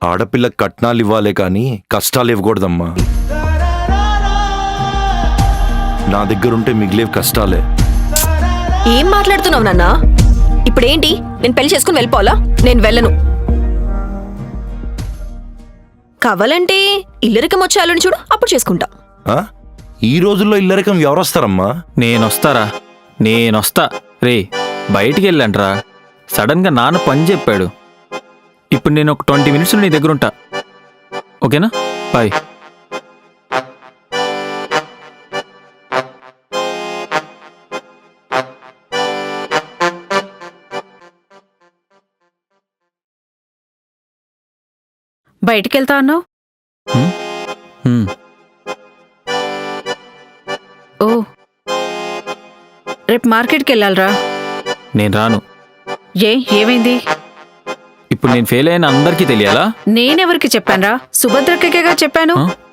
ఆడపిల్లకి కట్నాలు ఇవ్వాలే కానీ కష్టాలు ఇవ్వకూడదమ్మా. నా దగ్గరుంటే మిగిలేవి కష్టాలే. ఏం మాట్లాడుతున్నావు నాన్న? ఇప్పుడేంటి, నేను పెళ్లి చేసుకుని వెళ్ళిపోవాలా? నేను వెళ్ళను. కావాలంటే ఇల్లరికం వచ్చేయాలని చూడు, అప్పుడు చేసుకుంటా. ఆ? ఈ రోజుల్లో ఇల్లరికం ఎవరొస్తారమ్మా? నేనొస్తా రే. బయటికి వెళ్ళంట్రా. సడన్గా నాన్న పని చెప్పాడు. ఇప్పుడు నేను ఒక 20 minutes నీ దగ్గర ఉంటా. ఓకేనా? బాయ్. బయటికెళ్తా అన్నావు? ఓ, రేపు మార్కెట్కి వెళ్ళాలరా. నేను రాను. ఏమైంది? ఇప్పుడు నేను ఫెయిల్ అయిన అందరికీ తెలియాలా? నేనెవరికి చెప్పానురా? సుభద్రకేగా చెప్పాను.